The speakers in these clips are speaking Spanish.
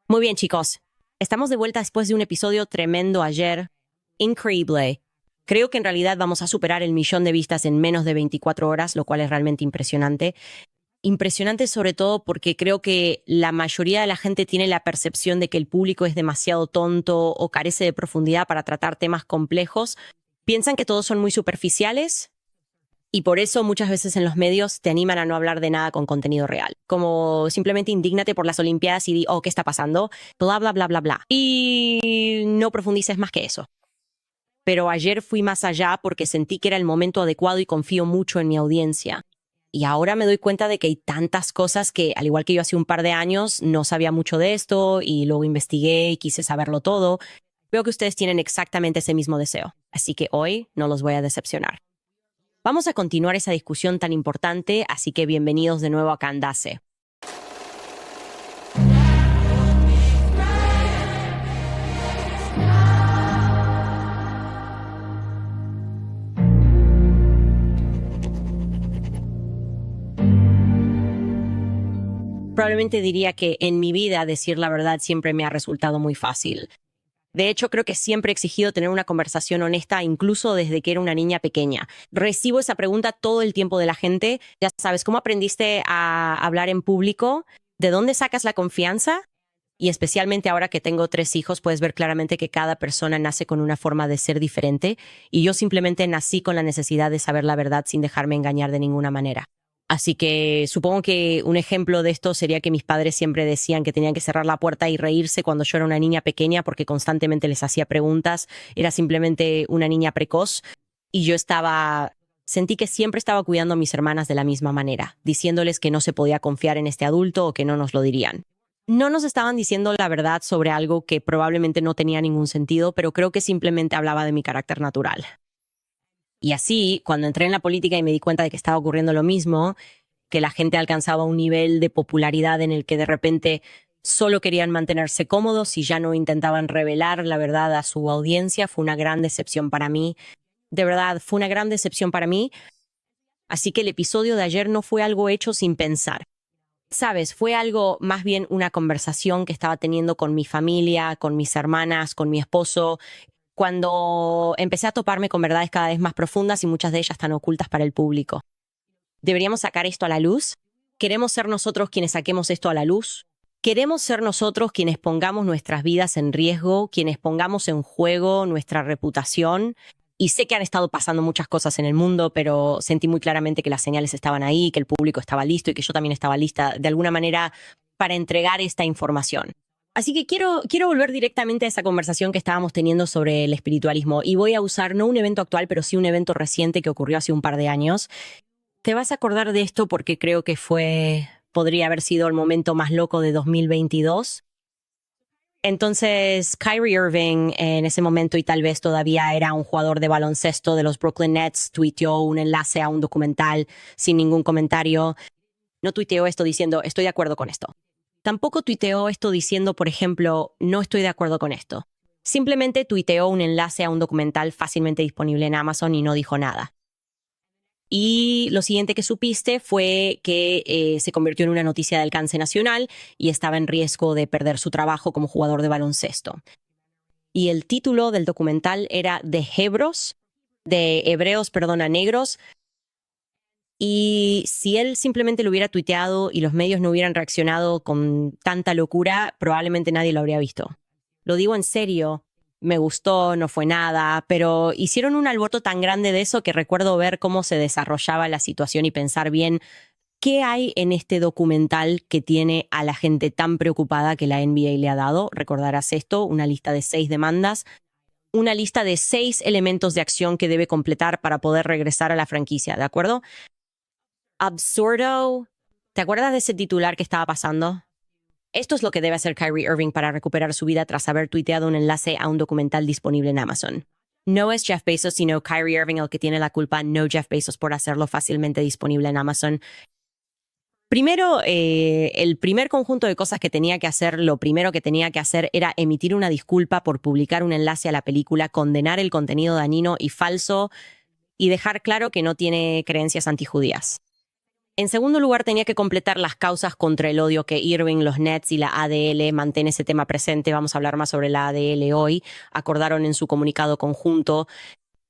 Muy bien, chicos. Estamos de vuelta después de un episodio tremendo ayer. Increíble. Creo que en realidad vamos a superar el 1.000.000 de vistas en menos de 24 horas, lo cual es realmente impresionante. Impresionante sobre todo porque creo que la mayoría de la gente tiene la percepción de que el público es demasiado tonto o carece de profundidad para tratar temas complejos. Piensan que todos son muy superficiales. Y por eso muchas veces en los medios te animan a no hablar de nada con contenido real. Como simplemente indígnate por las Olimpiadas y di, oh, ¿qué está pasando? Bla, bla, bla, bla, bla. Y no profundices más que eso. Pero ayer fui más allá porque sentí que era el momento adecuado y confío mucho en mi audiencia. Y ahora me doy cuenta de que hay tantas cosas que, al igual que yo hace un par de años, no sabía mucho de esto y luego investigué y quise saberlo todo. Veo que ustedes tienen exactamente ese mismo deseo. Así que hoy no los voy a decepcionar. Vamos a continuar esa discusión tan importante, así que bienvenidos de nuevo a Candace. Probablemente diría que en mi vida decir la verdad siempre me ha resultado muy fácil. De hecho, creo que siempre he exigido tener una conversación honesta, incluso desde que era una niña pequeña. Recibo esa pregunta todo el tiempo de la gente. Ya sabes, ¿cómo aprendiste a hablar en público? ¿De dónde sacas la confianza? Y especialmente ahora que tengo 3 hijos, puedes ver claramente que cada persona nace con una forma de ser diferente y yo simplemente nací con la necesidad de saber la verdad sin dejarme engañar de ninguna manera. Así que supongo que un ejemplo de esto sería que mis padres siempre decían que tenían que cerrar la puerta y reírse cuando yo era una niña pequeña porque constantemente les hacía preguntas. Era simplemente una niña precoz y sentí que siempre estaba cuidando a mis hermanas de la misma manera, diciéndoles que no se podía confiar en este adulto o que no nos lo dirían. No nos estaban diciendo la verdad sobre algo que probablemente no tenía ningún sentido, pero creo que simplemente hablaba de mi carácter natural. Y así, cuando entré en la política y me di cuenta de que estaba ocurriendo lo mismo, que la gente alcanzaba un nivel de popularidad en el que de repente solo querían mantenerse cómodos y ya no intentaban revelar la verdad a su audiencia, fue una gran decepción para mí. De verdad, fue una gran decepción para mí. Así que el episodio de ayer no fue algo hecho sin pensar. Sabes, fue algo más bien una conversación que estaba teniendo con mi familia, con mis hermanas, con mi esposo, cuando empecé a toparme con verdades cada vez más profundas y muchas de ellas tan ocultas para el público. ¿Deberíamos sacar esto a la luz? ¿Queremos ser nosotros quienes saquemos esto a la luz? ¿Queremos ser nosotros quienes pongamos nuestras vidas en riesgo, quienes pongamos en juego nuestra reputación? Y sé que han estado pasando muchas cosas en el mundo, pero sentí muy claramente que las señales estaban ahí, que el público estaba listo y que yo también estaba lista de alguna manera para entregar esta información. Así que quiero volver directamente a esa conversación que estábamos teniendo sobre el espiritualismo y voy a usar no un evento actual, pero sí un evento reciente que ocurrió hace un par de años. Te vas a acordar de esto porque creo que podría haber sido el momento más loco de 2022. Entonces, Kyrie Irving en ese momento y tal vez todavía era un jugador de baloncesto de los Brooklyn Nets, tuiteó un enlace a un documental sin ningún comentario. No tuiteó esto diciendo, estoy de acuerdo con esto. Tampoco tuiteó esto diciendo, por ejemplo, no estoy de acuerdo con esto. Simplemente tuiteó un enlace a un documental fácilmente disponible en Amazon y no dijo nada. Y lo siguiente que supiste fue que se convirtió en una noticia de alcance nacional y estaba en riesgo de perder su trabajo como jugador de baloncesto. Y el título del documental era de hebreos, a negros. Y si él simplemente lo hubiera tuiteado y los medios no hubieran reaccionado con tanta locura, probablemente nadie lo habría visto. Lo digo en serio. Me gustó, no fue nada, pero hicieron un alboroto tan grande de eso que recuerdo ver cómo se desarrollaba la situación y pensar bien qué hay en este documental que tiene a la gente tan preocupada que la NBA le ha dado. Recordarás esto, una lista de 6 demandas, una lista de 6 elementos de acción que debe completar para poder regresar a la franquicia, ¿de acuerdo? Absurdo. ¿Te acuerdas de ese titular que estaba pasando? Esto es lo que debe hacer Kyrie Irving para recuperar su vida tras haber tuiteado un enlace a un documental disponible en Amazon. No es Jeff Bezos, sino Kyrie Irving el que tiene la culpa, no Jeff Bezos por hacerlo fácilmente disponible en Amazon. Primero, el primer conjunto de cosas que tenía que hacer, lo primero que tenía que hacer era emitir una disculpa por publicar un enlace a la película, condenar el contenido dañino y falso y dejar claro que no tiene creencias antijudías. En segundo lugar, tenía que completar las causas contra el odio que Irving, los Nets y la ADL, mantén ese tema presente, vamos a hablar más sobre la ADL hoy, acordaron en su comunicado conjunto,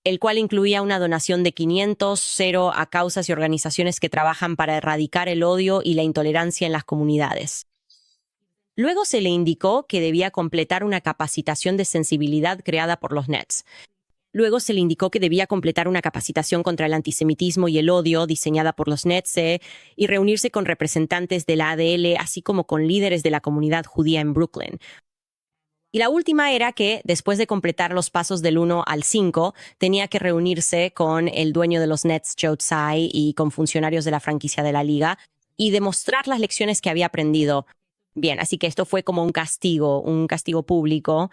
el cual incluía una donación de 500 a causas y organizaciones que trabajan para erradicar el odio y la intolerancia en las comunidades. Luego se le indicó que debía completar una capacitación de sensibilidad creada por los Nets. Luego se le indicó que debía completar una capacitación contra el antisemitismo y el odio diseñada por los Netze y reunirse con representantes de la ADL, así como con líderes de la comunidad judía en Brooklyn. Y la última era que, después de completar los pasos del 1 al 5, tenía que reunirse con el dueño de los Nets, Joe Tsai, y con funcionarios de la franquicia de la liga, y demostrar las lecciones que había aprendido. Bien, así que esto fue como un castigo público.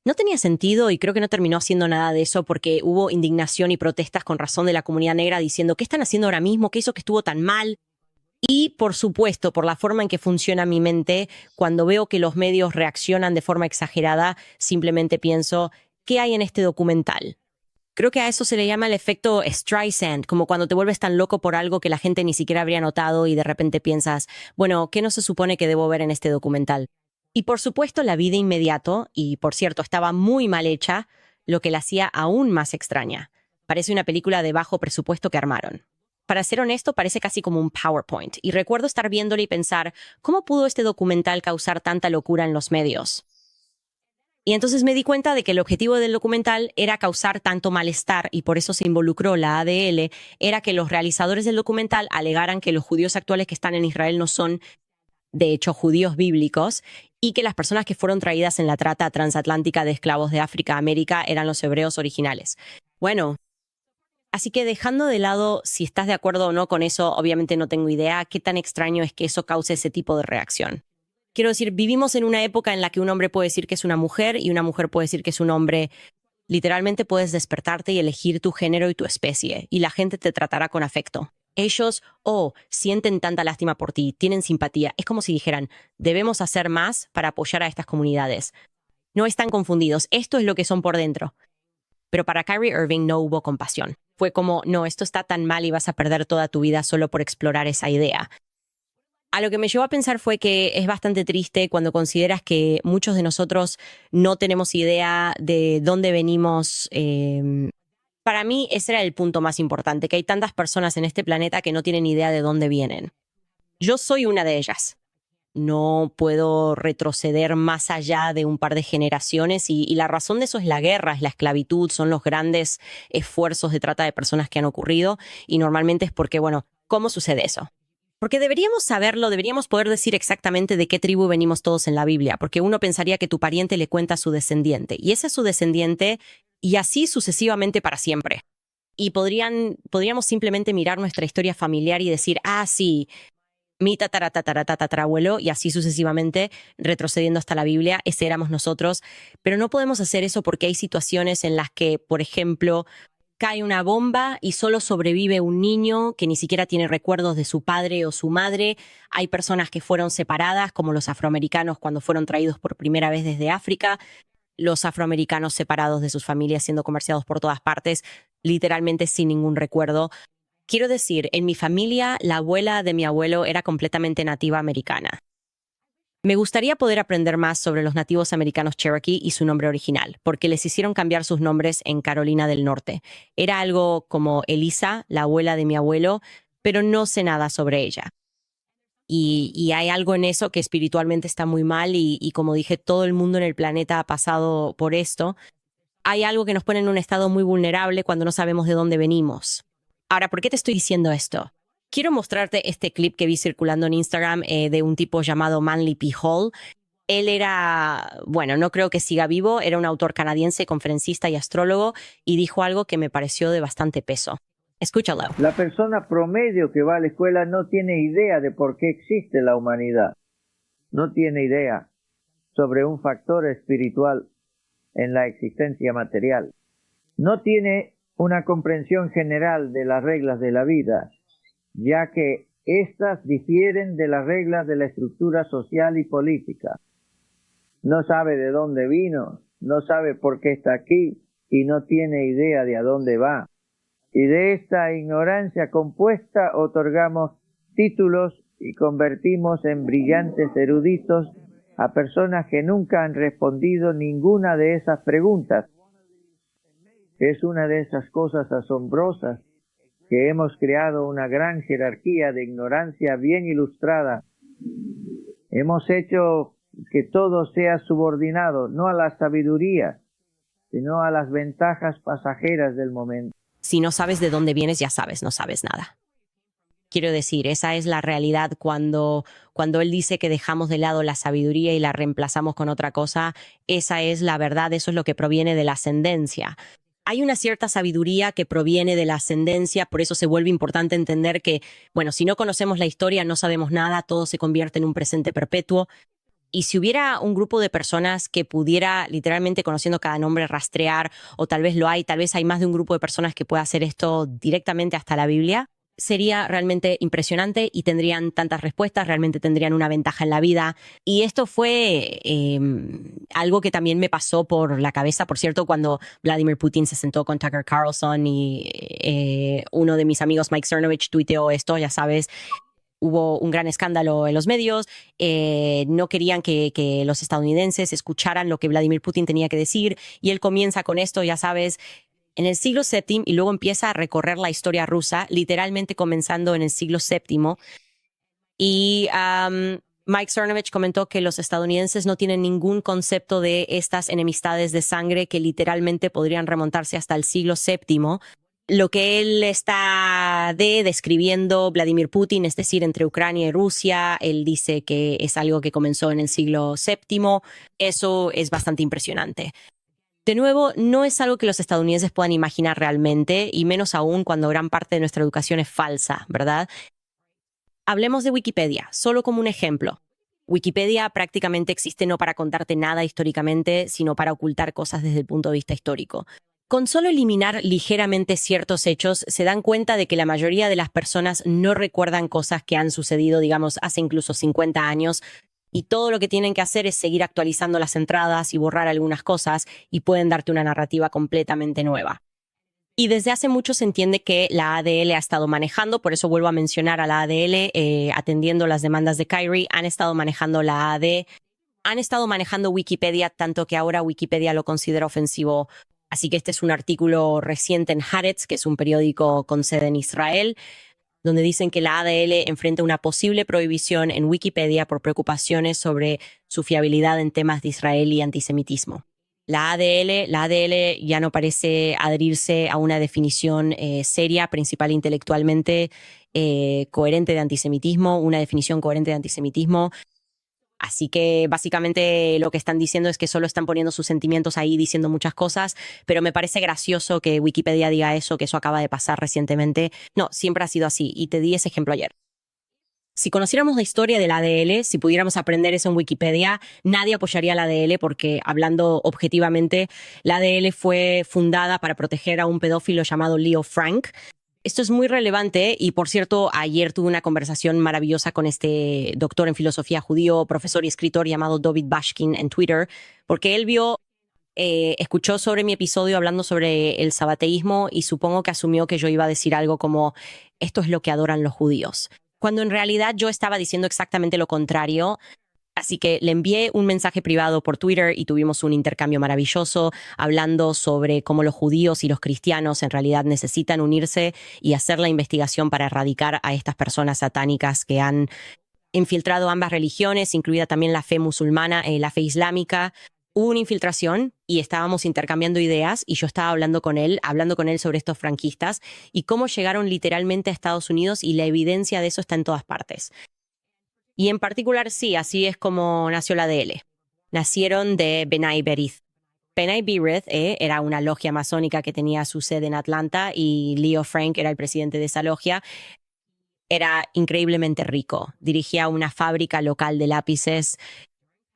No tenía sentido y creo que no terminó haciendo nada de eso porque hubo indignación y protestas con razón de la comunidad negra diciendo ¿qué están haciendo ahora mismo? ¿Qué hizo que estuvo tan mal? Y, por supuesto, por la forma en que funciona mi mente, cuando veo que los medios reaccionan de forma exagerada, simplemente pienso, ¿qué hay en este documental? Creo que a eso se le llama el efecto Streisand, como cuando te vuelves tan loco por algo que la gente ni siquiera habría notado y de repente piensas, bueno, ¿qué no se supone que debo ver en este documental? Y por supuesto la vi de inmediato, y por cierto estaba muy mal hecha, lo que la hacía aún más extraña. Parece una película de bajo presupuesto que armaron. Para ser honesto, parece casi como un PowerPoint, y recuerdo estar viéndolo y pensar, ¿cómo pudo este documental causar tanta locura en los medios? Y entonces me di cuenta de que el objetivo del documental era causar tanto malestar, y por eso se involucró la ADL, era que los realizadores del documental alegaran que los judíos actuales que están en Israel no son, de hecho, judíos bíblicos, y que las personas que fueron traídas en la trata transatlántica de esclavos de África a América eran los hebreos originales. Bueno, así que dejando de lado si estás de acuerdo o no con eso, obviamente no tengo idea qué tan extraño es que eso cause ese tipo de reacción. Quiero decir, vivimos en una época en la que un hombre puede decir que es una mujer y una mujer puede decir que es un hombre. Literalmente puedes despertarte y elegir tu género y tu especie, y la gente te tratará con afecto. Ellos, sienten tanta lástima por ti, tienen simpatía. Es como si dijeran, debemos hacer más para apoyar a estas comunidades. No están confundidos, esto es lo que son por dentro. Pero para Kyrie Irving no hubo compasión. Fue como, no, esto está tan mal y vas a perder toda tu vida solo por explorar esa idea. A lo que me llevó a pensar fue que es bastante triste cuando consideras que muchos de nosotros no tenemos idea de dónde venimos. Para mí ese era el punto más importante, que hay tantas personas en este planeta que no tienen idea de dónde vienen. Yo soy una de ellas. No puedo retroceder más allá de un par de generaciones y la razón de eso es la guerra, es la esclavitud, son los grandes esfuerzos de trata de personas que han ocurrido y normalmente es porque, bueno, ¿cómo sucede eso? Porque deberíamos saberlo, deberíamos poder decir exactamente de qué tribu venimos todos en la Biblia, porque uno pensaría que tu pariente le cuenta a su descendiente, y ese es su descendiente, y así sucesivamente para siempre. Y podríamos simplemente mirar nuestra historia familiar y decir, sí, mi tatarabuelo, y así sucesivamente, retrocediendo hasta la Biblia, ese éramos nosotros. Pero no podemos hacer eso porque hay situaciones en las que, por ejemplo, cae una bomba y solo sobrevive un niño que ni siquiera tiene recuerdos de su padre o su madre. Hay personas que fueron separadas, como los afroamericanos cuando fueron traídos por primera vez desde África. Los afroamericanos separados de sus familias siendo comerciados por todas partes, literalmente sin ningún recuerdo. Quiero decir, en mi familia, la abuela de mi abuelo era completamente nativa americana. Me gustaría poder aprender más sobre los nativos americanos Cherokee y su nombre original, porque les hicieron cambiar sus nombres en Carolina del Norte. Era algo como Elisa, la abuela de mi abuelo, pero no sé nada sobre ella. Y hay algo en eso que espiritualmente está muy mal y como dije, todo el mundo en el planeta ha pasado por esto. Hay algo que nos pone en un estado muy vulnerable cuando no sabemos de dónde venimos. Ahora, ¿por qué te estoy diciendo esto? Quiero mostrarte este clip que vi circulando en Instagram de un tipo llamado Manly P. Hall. Él era, bueno, no creo que siga vivo, era un autor canadiense, conferencista y astrólogo, y dijo algo que me pareció de bastante peso. Escúchalo. La persona promedio que va a la escuela no tiene idea de por qué existe la humanidad. No tiene idea sobre un factor espiritual en la existencia material. No tiene una comprensión general de las reglas de la vida, ya que éstas difieren de las reglas de la estructura social y política. No sabe de dónde vino, no sabe por qué está aquí y no tiene idea de a dónde va. Y de esta ignorancia compuesta otorgamos títulos y convertimos en brillantes eruditos a personas que nunca han respondido ninguna de esas preguntas. Es una de esas cosas asombrosas que hemos creado una gran jerarquía de ignorancia bien ilustrada. Hemos hecho que todo sea subordinado, no a la sabiduría, sino a las ventajas pasajeras del momento. Si no sabes de dónde vienes, ya sabes, no sabes nada. Quiero decir, esa es la realidad cuando él dice que dejamos de lado la sabiduría y la reemplazamos con otra cosa. Esa es la verdad, eso es lo que proviene de la ascendencia. Hay una cierta sabiduría que proviene de la ascendencia, por eso se vuelve importante entender que, bueno, si no conocemos la historia, no sabemos nada, todo se convierte en un presente perpetuo. Y si hubiera un grupo de personas que pudiera, literalmente conociendo cada nombre, rastrear, o tal vez lo hay, tal vez hay más de un grupo de personas que pueda hacer esto directamente hasta la Biblia, sería realmente impresionante y tendrían tantas respuestas, realmente tendrían una ventaja en la vida. Y esto fue algo que también me pasó por la cabeza, por cierto, cuando Vladimir Putin se sentó con Tucker Carlson y uno de mis amigos, Mike Cernovich, tuiteó esto, ya sabes. Hubo un gran escándalo en los medios, no querían que los estadounidenses escucharan lo que Vladimir Putin tenía que decir, y él comienza con esto, ya sabes, en el siglo VII, y luego empieza a recorrer la historia rusa, literalmente comenzando en el siglo VII. Y Mike Cernovich comentó que los estadounidenses no tienen ningún concepto de estas enemistades de sangre que literalmente podrían remontarse hasta el siglo VII. Lo que él está describiendo Vladimir Putin, es decir, entre Ucrania y Rusia, él dice que es algo que comenzó en el siglo VII. Eso es bastante impresionante. De nuevo, no es algo que los estadounidenses puedan imaginar realmente, y menos aún cuando gran parte de nuestra educación es falsa, ¿verdad? Hablemos de Wikipedia, solo como un ejemplo. Wikipedia prácticamente existe no para contarte nada históricamente, sino para ocultar cosas desde el punto de vista histórico. Con solo eliminar ligeramente ciertos hechos, se dan cuenta de que la mayoría de las personas no recuerdan cosas que han sucedido, digamos, hace incluso 50 años, y todo lo que tienen que hacer es seguir actualizando las entradas y borrar algunas cosas, y pueden darte una narrativa completamente nueva. Y desde hace mucho se entiende que la ADL ha estado manejando, por eso vuelvo a mencionar a la ADL, atendiendo las demandas de Kyrie, han estado manejando la AD, han estado manejando Wikipedia, tanto que ahora Wikipedia lo considera ofensivo. Así que este es un artículo reciente en Haaretz, que es un periódico con sede en Israel, donde dicen que la ADL enfrenta una posible prohibición en Wikipedia por preocupaciones sobre su fiabilidad en temas de Israel y antisemitismo. La ADL ya no parece adherirse a una definición seria, principal intelectualmente coherente de antisemitismo, una definición coherente de antisemitismo. Así que básicamente lo que están diciendo es que solo están poniendo sus sentimientos ahí, diciendo muchas cosas, pero me parece gracioso que Wikipedia diga eso, que eso acaba de pasar recientemente. No, siempre ha sido así, y te di ese ejemplo ayer. Si conociéramos la historia de la ADL, si pudiéramos aprender eso en Wikipedia, nadie apoyaría la ADL porque, hablando objetivamente, la ADL fue fundada para proteger a un pedófilo llamado Leo Frank. Esto es muy relevante y, por cierto, ayer tuve una conversación maravillosa con este doctor en filosofía judío, profesor y escritor llamado David Bashkin en Twitter, porque él escuchó sobre mi episodio hablando sobre el sabateísmo y supongo que asumió que yo iba a decir algo como esto es lo que adoran los judíos, cuando en realidad yo estaba diciendo exactamente lo contrario. Así que le envié un mensaje privado por Twitter y tuvimos un intercambio maravilloso hablando sobre cómo los judíos y los cristianos en realidad necesitan unirse y hacer la investigación para erradicar a estas personas satánicas que han infiltrado ambas religiones, incluida también la fe musulmana, la fe islámica. Hubo una infiltración y estábamos intercambiando ideas y yo estaba hablando con él sobre estos franquistas y cómo llegaron literalmente a Estados Unidos, y la evidencia de eso está en todas partes. Y en particular, sí, así es como nació la ADL. Nacieron de B'nai B'rith. B'nai B'rith era una logia masónica que tenía su sede en Atlanta y Leo Frank era el presidente de esa logia. Era increíblemente rico. Dirigía una fábrica local de lápices.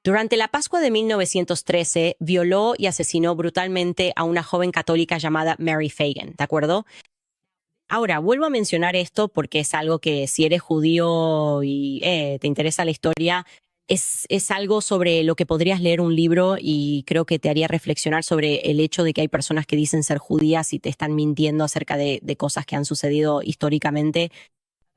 Durante la Pascua de 1913, violó y asesinó brutalmente a una joven católica llamada Mary Phagan, ¿de acuerdo? Ahora, vuelvo a mencionar esto porque es algo que, si eres judío y te interesa la historia, es algo sobre lo que podrías leer un libro, y creo que te haría reflexionar sobre el hecho de que hay personas que dicen ser judías y te están mintiendo acerca de cosas que han sucedido históricamente.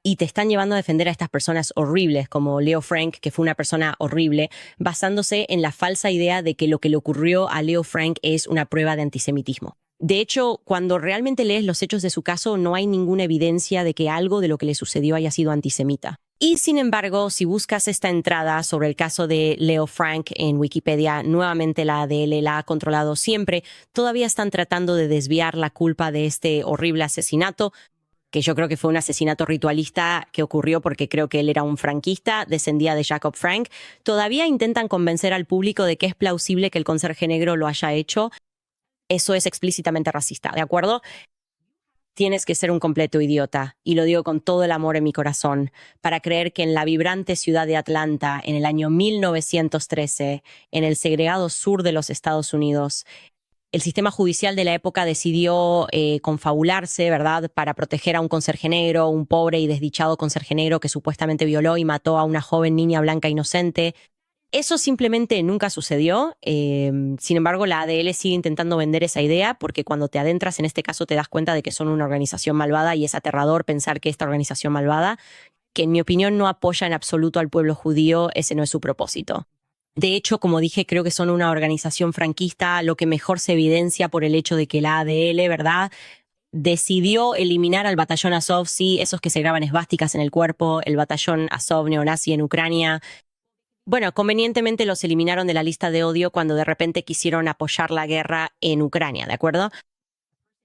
y te están llevando a defender a estas personas horribles como Leo Frank, que fue una persona horrible, basándose en la falsa idea de que lo que le ocurrió a Leo Frank es una prueba de antisemitismo. De hecho, cuando realmente lees los hechos de su caso, no hay ninguna evidencia de que algo de lo que le sucedió haya sido antisemita. Y sin embargo, si buscas esta entrada sobre el caso de Leo Frank en Wikipedia, nuevamente la ADL la ha controlado siempre, todavía están tratando de desviar la culpa de este horrible asesinato, que yo creo que fue un asesinato ritualista que ocurrió porque creo que él era un franquista, descendía de Jacob Frank. Todavía intentan convencer al público de que es plausible que el conserje negro lo haya hecho. Eso es explícitamente racista, ¿de acuerdo? Tienes que ser un completo idiota, y lo digo con todo el amor en mi corazón, para creer que en la vibrante ciudad de Atlanta, en el año 1913, en el segregado sur de los Estados Unidos, el sistema judicial de la época decidió confabularse, ¿verdad?, para proteger a un conserje negro, un pobre y desdichado conserje negro que supuestamente violó y mató a una joven niña blanca inocente. Eso simplemente nunca sucedió. Sin embargo, la ADL sigue intentando vender esa idea porque cuando te adentras en este caso te das cuenta de que son una organización malvada y es aterrador pensar que esta organización malvada, que en mi opinión no apoya en absoluto al pueblo judío, ese no es su propósito. De hecho, como dije, creo que son una organización franquista, lo que mejor se evidencia por el hecho de que la ADL, ¿verdad?, decidió eliminar al batallón Azov, sí, esos que se graban esvásticas en el cuerpo, el batallón Azov neonazi en Ucrania. Bueno, convenientemente los eliminaron de la lista de odio cuando de repente quisieron apoyar la guerra en Ucrania, ¿de acuerdo?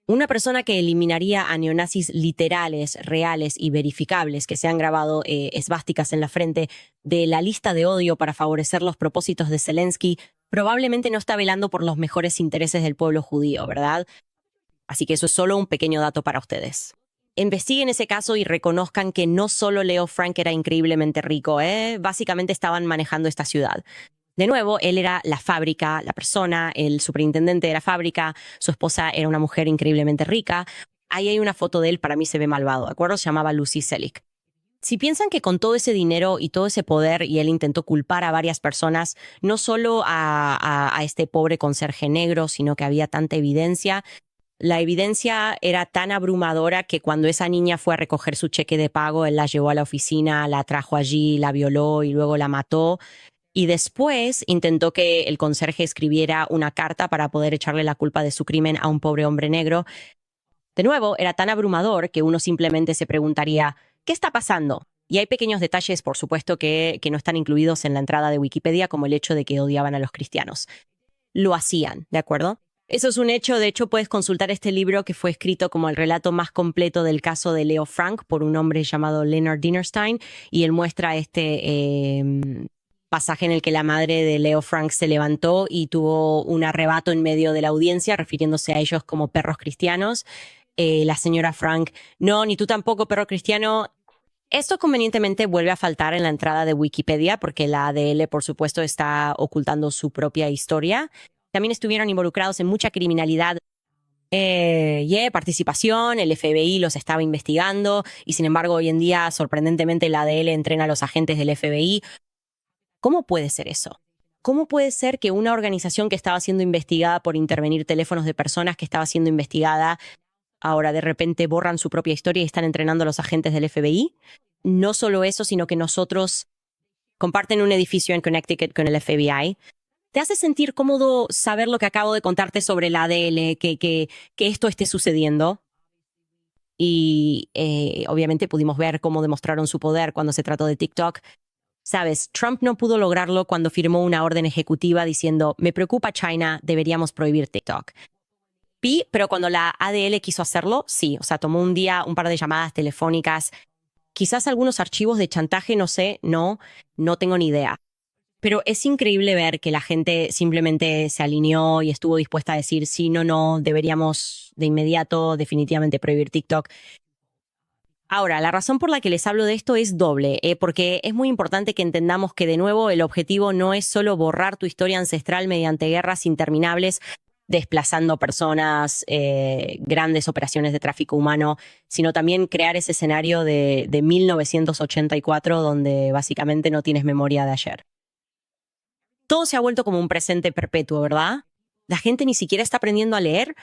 Una persona que eliminaría a neonazis literales, reales y verificables que se han grabado esvásticas en la frente de la lista de odio para favorecer los propósitos de Zelensky probablemente no está velando por los mejores intereses del pueblo judío, ¿verdad? Así que eso es solo un pequeño dato para ustedes. Investiguen ese caso y reconozcan que no solo Leo Frank era increíblemente rico, básicamente estaban manejando esta ciudad. De nuevo, él era la fábrica, la persona, el superintendente de la fábrica, su esposa era una mujer increíblemente rica. Ahí hay una foto de él, para mí se ve malvado, ¿de acuerdo? Se llamaba Lucy Selig. Si piensan que con todo ese dinero y todo ese poder, y él intentó culpar a varias personas, no solo a este pobre conserje negro, sino que había tanta evidencia. La evidencia era tan abrumadora que cuando esa niña fue a recoger su cheque de pago, él la llevó a la oficina, la trajo allí, la violó y luego la mató. Y después intentó que el conserje escribiera una carta para poder echarle la culpa de su crimen a un pobre hombre negro. De nuevo, era tan abrumador que uno simplemente se preguntaría, ¿qué está pasando? Y hay pequeños detalles, por supuesto, que no están incluidos en la entrada de Wikipedia, como el hecho de que odiaban a los cristianos. Lo hacían, ¿de acuerdo? Eso es un hecho. De hecho, puedes consultar este libro que fue escrito como el relato más completo del caso de Leo Frank por un hombre llamado Leonard Dinerstein, y él muestra este pasaje en el que la madre de Leo Frank se levantó y tuvo un arrebato en medio de la audiencia, refiriéndose a ellos como perros cristianos. La señora Frank, no, ni tú tampoco, perro cristiano. Esto convenientemente vuelve a faltar en la entrada de Wikipedia porque la ADL, por supuesto, está ocultando su propia historia. También estuvieron involucrados en mucha criminalidad, participación, el FBI los estaba investigando y sin embargo hoy en día, sorprendentemente, la ADL entrena a los agentes del FBI. ¿Cómo puede ser eso? ¿Cómo puede ser que una organización que estaba siendo investigada por intervenir teléfonos de personas que estaba siendo investigada, ahora de repente borran su propia historia y están entrenando a los agentes del FBI? No solo eso, sino que nosotros comparten un edificio en Connecticut con el FBI. ¿Te hace sentir cómodo saber lo que acabo de contarte sobre la ADL, que esto esté sucediendo? Y obviamente pudimos ver cómo demostraron su poder cuando se trató de TikTok. Sabes, Trump no pudo lograrlo cuando firmó una orden ejecutiva diciendo, me preocupa China, deberíamos prohibir TikTok. Pero cuando la ADL quiso hacerlo, sí, o sea, tomó un día un par de llamadas telefónicas, quizás algunos archivos de chantaje, no sé, no tengo ni idea. Pero es increíble ver que la gente simplemente se alineó y estuvo dispuesta a decir, sí, no, deberíamos de inmediato definitivamente prohibir TikTok. Ahora, la razón por la que les hablo de esto es doble, porque es muy importante que entendamos que, de nuevo, el objetivo no es solo borrar tu historia ancestral mediante guerras interminables, desplazando personas, grandes operaciones de tráfico humano, sino también crear ese escenario de 1984 donde básicamente no tienes memoria de ayer. Todo se ha vuelto como un presente perpetuo, ¿verdad? La gente ni siquiera está aprendiendo a leer.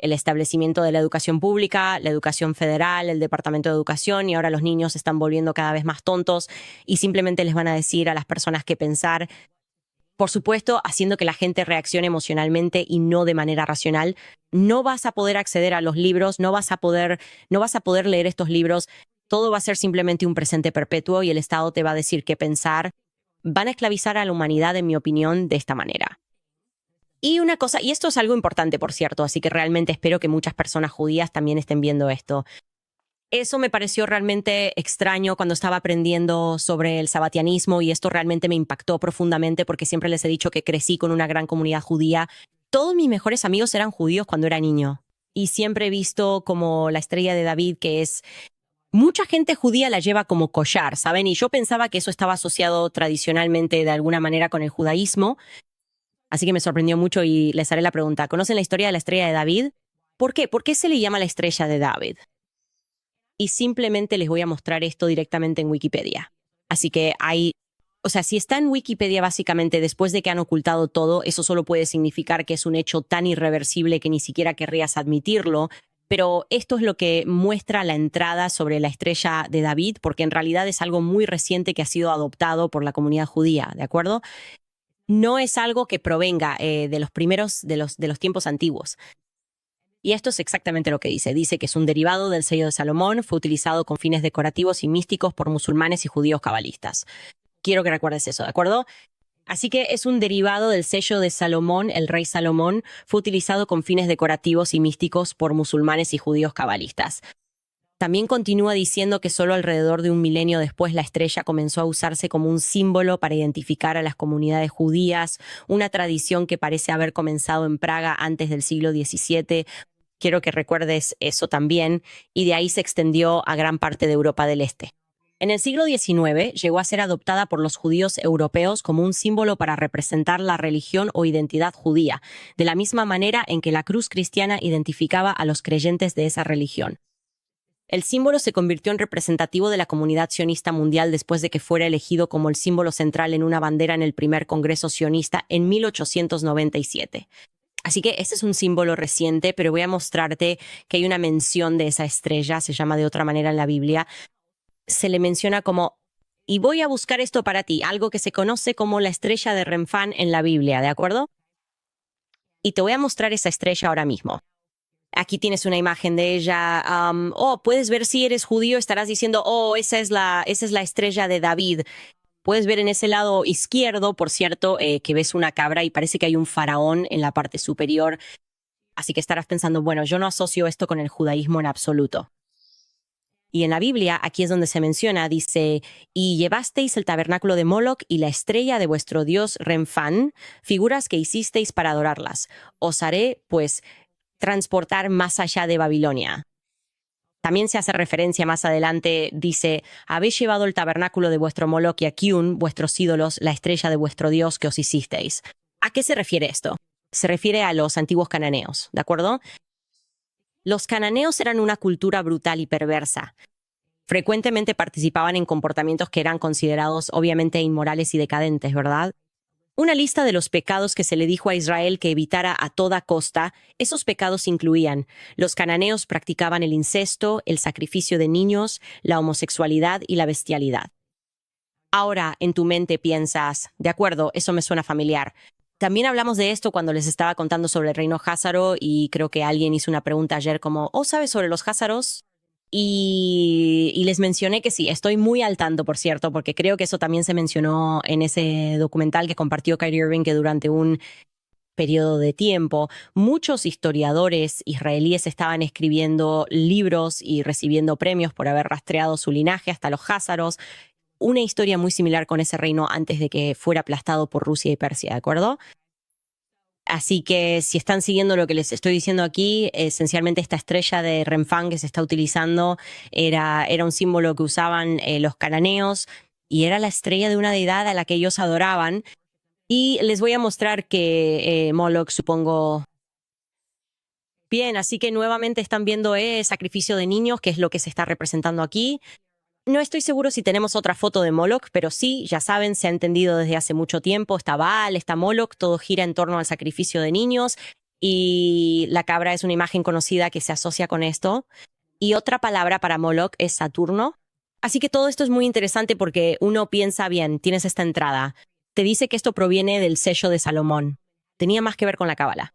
el establecimiento de la educación pública, la educación federal, el Departamento de Educación, y ahora los niños se están volviendo cada vez más tontos y simplemente les van a decir a las personas qué pensar. Por supuesto, haciendo que la gente reaccione emocionalmente y no de manera racional. No vas a poder acceder a los libros, no vas a poder leer estos libros. Todo va a ser simplemente un presente perpetuo y el Estado te va a decir qué pensar. Van a esclavizar a la humanidad, en mi opinión, de esta manera. Y una cosa, y esto es algo importante, por cierto, así que realmente espero que muchas personas judías también estén viendo esto. Eso me pareció realmente extraño cuando estaba aprendiendo sobre el sabatianismo y esto realmente me impactó profundamente porque siempre les he dicho que crecí con una gran comunidad judía. Todos mis mejores amigos eran judíos cuando era niño y siempre he visto como la estrella de David, que es... Mucha gente judía la lleva como collar, ¿saben? Y yo pensaba que eso estaba asociado tradicionalmente de alguna manera con el judaísmo. Así que me sorprendió mucho y les haré la pregunta. ¿Conocen la historia de la estrella de David? ¿Por qué? ¿Por qué se le llama la estrella de David? Y simplemente les voy a mostrar esto directamente en Wikipedia. Así que si está en Wikipedia básicamente después de que han ocultado todo, eso solo puede significar que es un hecho tan irreversible que ni siquiera querrías admitirlo. Pero esto es lo que muestra la entrada sobre la estrella de David, porque en realidad es algo muy reciente que ha sido adoptado por la comunidad judía, ¿de acuerdo? No es algo que provenga de los primeros, de los tiempos antiguos. Y esto es exactamente lo que dice. Dice que es un derivado del sello de Salomón, fue utilizado con fines decorativos y místicos por musulmanes y judíos cabalistas. Quiero que recuerdes eso, ¿de acuerdo? Así que es un derivado del sello de Salomón, el rey Salomón, fue utilizado con fines decorativos y místicos por musulmanes y judíos cabalistas. También continúa diciendo que solo alrededor de un milenio después la estrella comenzó a usarse como un símbolo para identificar a las comunidades judías, una tradición que parece haber comenzado en Praga antes del siglo XVII. Quiero que recuerdes eso también, y de ahí se extendió a gran parte de Europa del Este. En el siglo XIX llegó a ser adoptada por los judíos europeos como un símbolo para representar la religión o identidad judía, de la misma manera en que la cruz cristiana identificaba a los creyentes de esa religión. El símbolo se convirtió en representativo de la comunidad sionista mundial después de que fuera elegido como el símbolo central en una bandera en el primer Congreso sionista en 1897. Así que este es un símbolo reciente, pero voy a mostrarte que hay una mención de esa estrella, se llama de otra manera en la Biblia. Se le menciona como, y voy a buscar esto para ti, algo que se conoce como la estrella de Renfán en la Biblia, ¿de acuerdo? Y te voy a mostrar esa estrella ahora mismo. Aquí tienes una imagen de ella. Puedes ver si eres judío, estarás diciendo, esa es la estrella de David. Puedes ver en ese lado izquierdo, por cierto, que ves una cabra y parece que hay un faraón en la parte superior. Así que estarás pensando, bueno, yo no asocio esto con el judaísmo en absoluto. Y en la Biblia, aquí es donde se menciona, dice, y llevasteis el tabernáculo de Moloc y la estrella de vuestro dios Renfán, figuras que hicisteis para adorarlas. Os haré, pues, transportar más allá de Babilonia. También se hace referencia más adelante, dice, habéis llevado el tabernáculo de vuestro Moloc y a Kiun, vuestros ídolos, la estrella de vuestro dios que os hicisteis. ¿A qué se refiere esto? Se refiere a los antiguos cananeos, ¿de acuerdo? Los cananeos eran una cultura brutal y perversa. Frecuentemente participaban en comportamientos que eran considerados obviamente inmorales y decadentes, ¿verdad? Una lista de los pecados que se le dijo a Israel que evitara a toda costa, esos pecados incluían: los cananeos practicaban el incesto, el sacrificio de niños, la homosexualidad y la bestialidad. Ahora en tu mente piensas, de acuerdo, eso me suena familiar. También hablamos de esto cuando les estaba contando sobre el reino házaro y creo que alguien hizo una pregunta ayer como, ¿sabes sobre los házaros? Y les mencioné que sí, estoy muy al tanto, por cierto, porque creo que eso también se mencionó en ese documental que compartió Kyrie Irving, que durante un periodo de tiempo muchos historiadores israelíes estaban escribiendo libros y recibiendo premios por haber rastreado su linaje hasta los házaros. Una historia muy similar con ese reino antes de que fuera aplastado por Rusia y Persia, ¿de acuerdo? Así que si están siguiendo lo que les estoy diciendo aquí, esencialmente esta estrella de Renfán que se está utilizando era un símbolo que usaban los cananeos y era la estrella de una deidad a la que ellos adoraban. Y les voy a mostrar que Moloch, supongo... Bien, así que nuevamente están viendo sacrificio de niños, que es lo que se está representando aquí. No estoy seguro si tenemos otra foto de Moloch, pero sí, ya saben, se ha entendido desde hace mucho tiempo, está Baal, está Moloch, todo gira en torno al sacrificio de niños. y la cabra es una imagen conocida que se asocia con esto. Y otra palabra para Moloch es Saturno. Así que todo esto es muy interesante porque uno piensa, bien, tienes esta entrada. Te dice que esto proviene del sello de Salomón. Tenía más que ver con la cábala.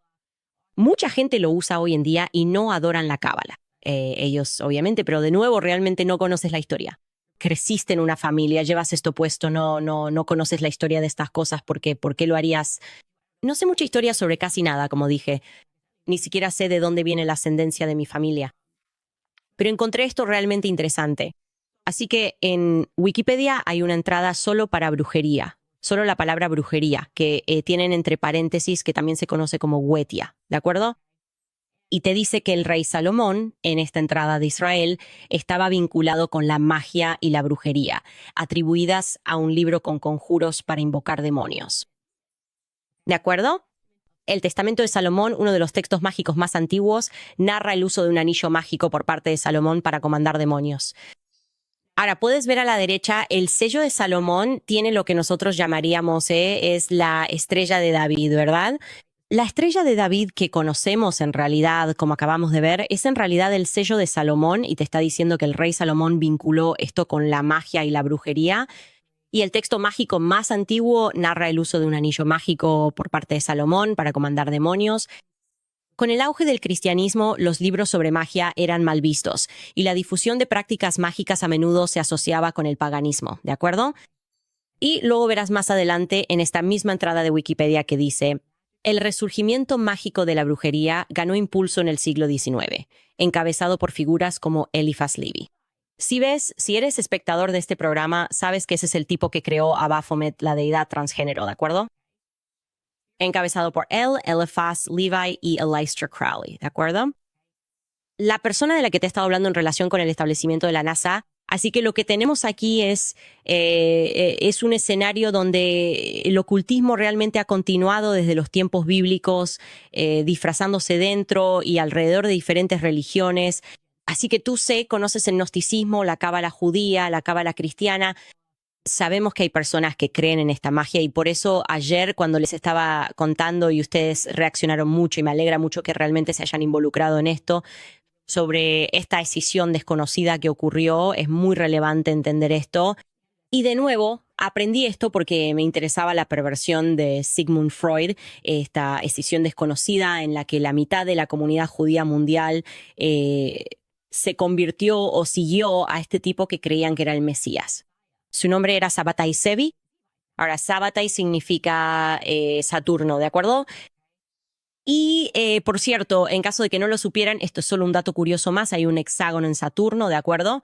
Mucha gente lo usa hoy en día y no adoran la cábala. Ellos, obviamente, pero de nuevo, realmente no conoces la historia. Creciste en una familia, llevas esto puesto, no conoces la historia de estas cosas. ¿Por qué lo harías? No sé mucha historia sobre casi nada, como dije. Ni siquiera sé de dónde viene la ascendencia de mi familia. Pero encontré esto realmente interesante. Así que en Wikipedia hay una entrada solo para brujería. Solo la palabra brujería, que tienen entre paréntesis, que también se conoce como huetia, ¿de acuerdo? Y te dice que el rey Salomón, en esta entrada de Israel, estaba vinculado con la magia y la brujería, atribuidas a un libro con conjuros para invocar demonios. ¿De acuerdo? El Testamento de Salomón, uno de los textos mágicos más antiguos, narra el uso de un anillo mágico por parte de Salomón para comandar demonios. Ahora, puedes ver a la derecha, el sello de Salomón tiene lo que nosotros llamaríamos, es la estrella de David, ¿verdad? La estrella de David que conocemos en realidad, como acabamos de ver, es en realidad el sello de Salomón y te está diciendo que el rey Salomón vinculó esto con la magia y la brujería. Y el texto mágico más antiguo narra el uso de un anillo mágico por parte de Salomón para comandar demonios. Con el auge del cristianismo, los libros sobre magia eran mal vistos y la difusión de prácticas mágicas a menudo se asociaba con el paganismo, ¿de acuerdo? Y luego verás más adelante en esta misma entrada de Wikipedia que dice: el resurgimiento mágico de la brujería ganó impulso en el siglo XIX, encabezado por figuras como Eliphas Levi. Si eres espectador de este programa, sabes que ese es el tipo que creó a Baphomet, la deidad transgénero, ¿de acuerdo? Encabezado por él, Eliphas Levi y Aleister Crowley, ¿de acuerdo? La persona de la que te he estado hablando en relación con el establecimiento de la NASA, así que lo que tenemos aquí es un escenario donde el ocultismo realmente ha continuado desde los tiempos bíblicos, disfrazándose dentro y alrededor de diferentes religiones. Así que tú conoces el gnosticismo, la cábala judía, la cábala cristiana. Sabemos que hay personas que creen en esta magia y por eso ayer cuando les estaba contando y ustedes reaccionaron mucho y me alegra mucho que realmente se hayan involucrado en esto, sobre esta escisión desconocida que ocurrió, es muy relevante entender esto. Y de nuevo, aprendí esto porque me interesaba la perversión de Sigmund Freud, esta escisión desconocida en la que la mitad de la comunidad judía mundial se convirtió o siguió a este tipo que creían que era el Mesías. Su nombre era Sabbatai Zevi. Ahora, Sabbatai significa Saturno, ¿de acuerdo? Y, por cierto, en caso de que no lo supieran, esto es solo un dato curioso más, hay un hexágono en Saturno, ¿de acuerdo?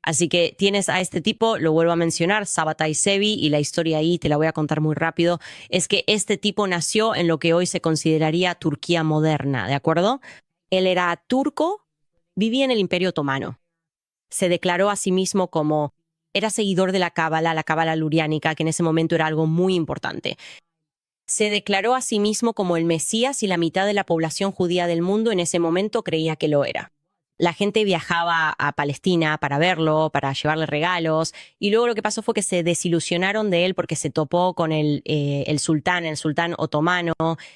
Así que tienes a este tipo, lo vuelvo a mencionar, Sabbatai Zevi, y la historia ahí te la voy a contar muy rápido, es que este tipo nació en lo que hoy se consideraría Turquía moderna, ¿de acuerdo? Él era turco, vivía en el Imperio Otomano. Se declaró a sí mismo como... Era seguidor de la cábala luriánica, que en ese momento era algo muy importante. Se declaró a sí mismo como el Mesías y la mitad de la población judía del mundo en ese momento creía que lo era. La gente viajaba a Palestina para verlo, para llevarle regalos, y luego lo que pasó fue que se desilusionaron de él porque se topó con el sultán otomano,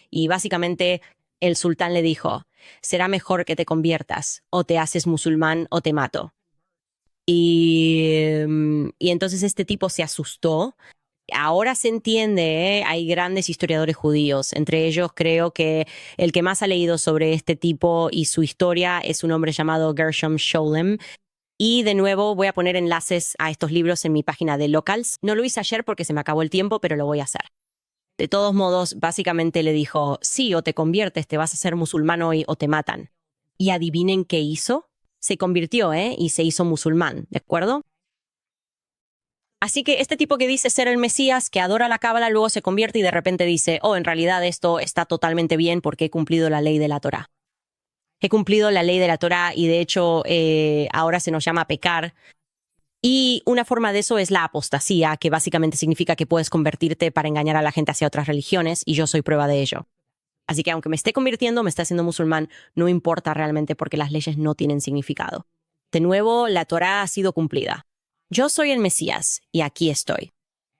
y básicamente el sultán le dijo: será mejor que te conviertas, o te haces musulmán o te mato. Y entonces este tipo se asustó. Ahora se entiende, hay grandes historiadores judíos. Entre ellos creo que el que más ha leído sobre este tipo y su historia es un hombre llamado Gershom Scholem. Y de nuevo voy a poner enlaces a estos libros en mi página de Locals. No lo hice ayer porque se me acabó el tiempo, pero lo voy a hacer. De todos modos, básicamente le dijo: sí, o te conviertes, te vas a ser musulmán hoy o te matan. Y adivinen qué hizo. Se convirtió, y se hizo musulmán, ¿de acuerdo? Así que este tipo que dice ser el Mesías, que adora la cábala, luego se convierte y de repente dice: oh, en realidad esto está totalmente bien porque he cumplido la ley de la Torá. He cumplido la ley de la Torá y de hecho ahora se nos llama pecar. Y una forma de eso es la apostasía, que básicamente significa que puedes convertirte para engañar a la gente hacia otras religiones, y yo soy prueba de ello. Así que aunque me esté convirtiendo, me esté haciendo musulmán, no importa realmente porque las leyes no tienen significado. De nuevo, la Torá ha sido cumplida. Yo soy el Mesías y aquí estoy.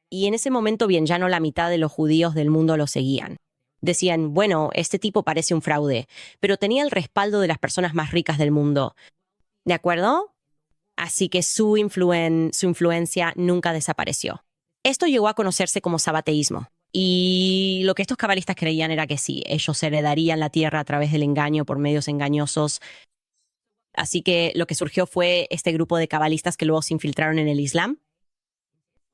Y en ese momento, bien, ya no la mitad de los judíos del mundo lo seguían. Decían, bueno, este tipo parece un fraude, pero tenía el respaldo de las personas más ricas del mundo. ¿De acuerdo? Así que su influencia nunca desapareció. Esto llegó a conocerse como sabateísmo. Y lo que estos cabalistas creían era que sí, ellos heredarían la tierra a través del engaño por medios engañosos. Así que lo que surgió fue este grupo de cabalistas que luego se infiltraron en el Islam.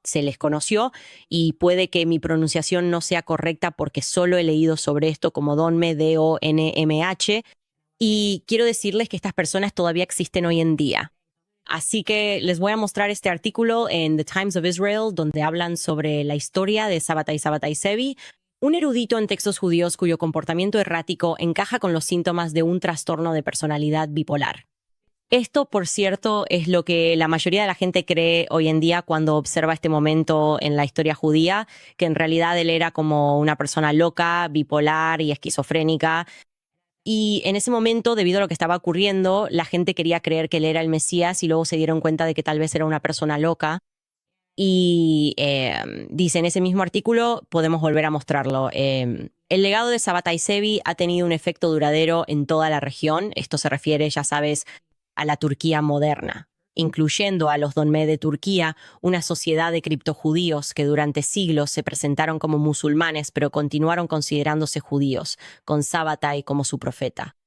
Se les conoció y puede que mi pronunciación no sea correcta porque solo he leído sobre esto como Donmeh, D-O-N-M-H. Y quiero decirles que estas personas todavía existen hoy en día. Así que les voy a mostrar este artículo en The Times of Israel, donde hablan sobre la historia de Sabbatai Sabbatai Zevi, un erudito en textos judíos cuyo comportamiento errático encaja con los síntomas de un trastorno de personalidad bipolar. Esto, por cierto, es lo que la mayoría de la gente cree hoy en día cuando observa este momento en la historia judía, que en realidad él era como una persona loca, bipolar y esquizofrénica. Y en ese momento, debido a lo que estaba ocurriendo, la gente quería creer que él era el Mesías y luego se dieron cuenta de que tal vez era una persona loca. Y dice en ese mismo artículo, podemos volver a mostrarlo. El legado de Sabbatai Zevi ha tenido un efecto duradero en toda la región. Esto se refiere, ya sabes, a la Turquía moderna, incluyendo a los Donmeh de Turquía, una sociedad de criptojudíos que durante siglos se presentaron como musulmanes pero continuaron considerándose judíos, con Sabbatai como su profeta.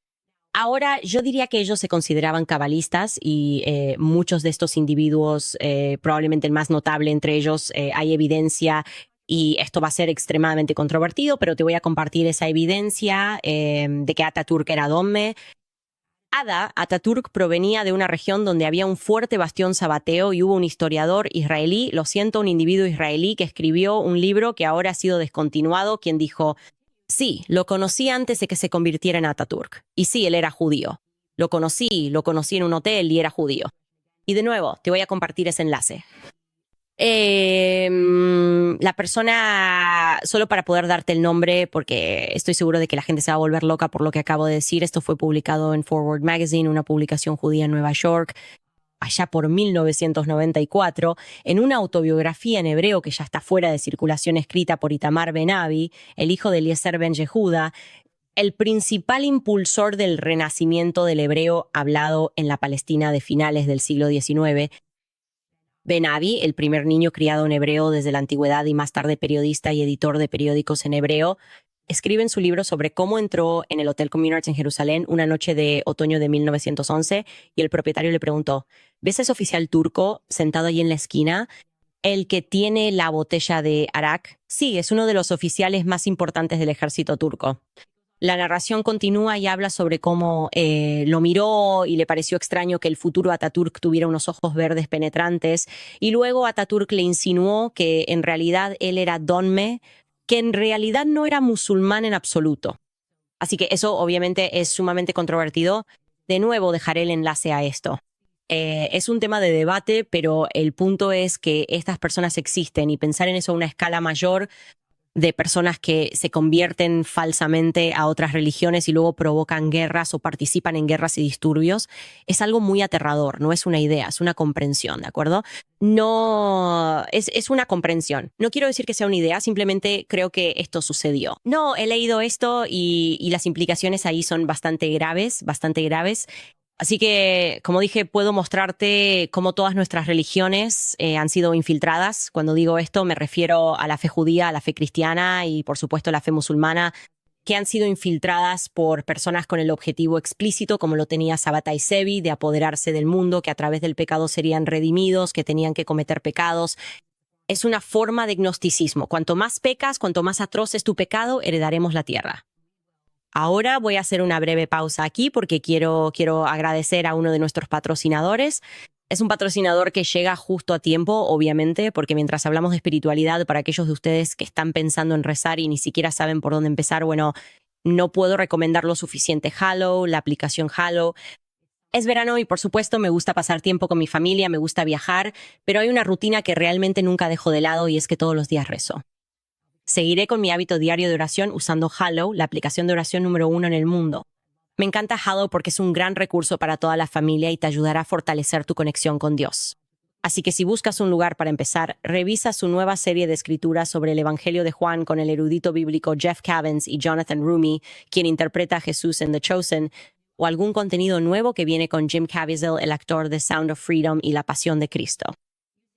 Ahora, yo diría que ellos se consideraban cabalistas y muchos de estos individuos, probablemente el más notable entre ellos, hay evidencia y esto va a ser extremadamente controvertido, pero te voy a compartir esa evidencia de que Ataturk era Donmeh. Ataturk provenía de una región donde había un fuerte bastión sabateo y hubo un historiador israelí, un individuo israelí que escribió un libro que ahora ha sido descontinuado, quien dijo, sí, lo conocí antes de que se convirtiera en Ataturk. Y sí, él era judío. Lo conocí en un hotel y era judío. Y de nuevo, te voy a compartir ese enlace. La persona, solo para poder darte el nombre, porque estoy seguro de que la gente se va a volver loca por lo que acabo de decir, esto fue publicado en Forward Magazine, una publicación judía en Nueva York, allá por 1994, en una autobiografía en hebreo que ya está fuera de circulación escrita por Itamar Ben-Avi, el hijo de Eliezer Ben Yehuda, el principal impulsor del renacimiento del hebreo hablado en la Palestina de finales del siglo XIX. Ben-Avi, el primer niño criado en hebreo desde la antigüedad y más tarde periodista y editor de periódicos en hebreo, escribe en su libro sobre cómo entró en el Hotel Communards en Jerusalén una noche de otoño de 1911 y el propietario le preguntó, ¿ves a ese oficial turco sentado allí en la esquina? ¿El que tiene la botella de arak? Sí, es uno de los oficiales más importantes del ejército turco. La narración continúa y habla sobre cómo lo miró y le pareció extraño que el futuro Ataturk tuviera unos ojos verdes penetrantes y luego Ataturk le insinuó que en realidad él era Donmeh, que en realidad no era musulmán en absoluto. Así que eso obviamente es sumamente controvertido. De nuevo dejaré el enlace a esto. Es un tema de debate, pero el punto es que estas personas existen y pensar en eso a una escala mayor de personas que se convierten falsamente a otras religiones y luego provocan guerras o participan en guerras y disturbios, es algo muy aterrador, no es una idea, es una comprensión, ¿de acuerdo? No, es una comprensión. No quiero decir que sea una idea, simplemente creo que esto sucedió. No, he leído esto y las implicaciones ahí son bastante graves, bastante graves. Así que, como dije, puedo mostrarte cómo todas nuestras religiones han sido infiltradas. Cuando digo esto, me refiero a la fe judía, a la fe cristiana y, por supuesto, a la fe musulmana, que han sido infiltradas por personas con el objetivo explícito, como lo tenía Sabbatai Zevi, de apoderarse del mundo, que a través del pecado serían redimidos, que tenían que cometer pecados. Es una forma de gnosticismo. Cuanto más pecas, cuanto más atroz es tu pecado, heredaremos la tierra. Ahora voy a hacer una breve pausa aquí porque quiero agradecer a uno de nuestros patrocinadores. Es un patrocinador que llega justo a tiempo, obviamente, porque mientras hablamos de espiritualidad, para aquellos de ustedes que están pensando en rezar y ni siquiera saben por dónde empezar, bueno, no puedo recomendar lo suficiente Hallow, la aplicación Hallow. Es verano y, por supuesto, me gusta pasar tiempo con mi familia, me gusta viajar, pero hay una rutina que realmente nunca dejo de lado y es que todos los días rezo. Seguiré con mi hábito diario de oración usando Hallow, la aplicación de oración número 1 en el mundo. Me encanta Hallow porque es un gran recurso para toda la familia y te ayudará a fortalecer tu conexión con Dios. Así que si buscas un lugar para empezar, revisa su nueva serie de escrituras sobre el Evangelio de Juan con el erudito bíblico Jeff Cavins y Jonathan Rumi, quien interpreta a Jesús en The Chosen, o algún contenido nuevo que viene con Jim Caviezel, el actor de Sound of Freedom y La Pasión de Cristo.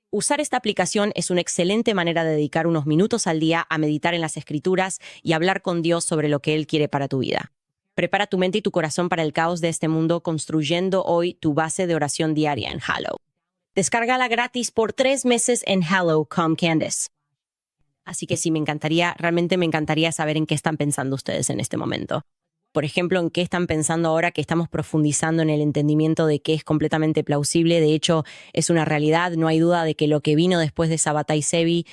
Usar esta aplicación es una excelente manera de dedicar unos minutos al día a meditar en las escrituras y hablar con Dios sobre lo que Él quiere para tu vida. Prepara tu mente y tu corazón para el caos de este mundo construyendo hoy tu base de oración diaria en Hallow. Descárgala gratis por 3 meses en Hallow.com, Candace. Así que sí, realmente me encantaría saber en qué están pensando ustedes en este momento. Por ejemplo, en qué están pensando ahora que estamos profundizando en el entendimiento de que es completamente plausible. De hecho, es una realidad. No hay duda de que lo que vino después de Sabbatai Zevi,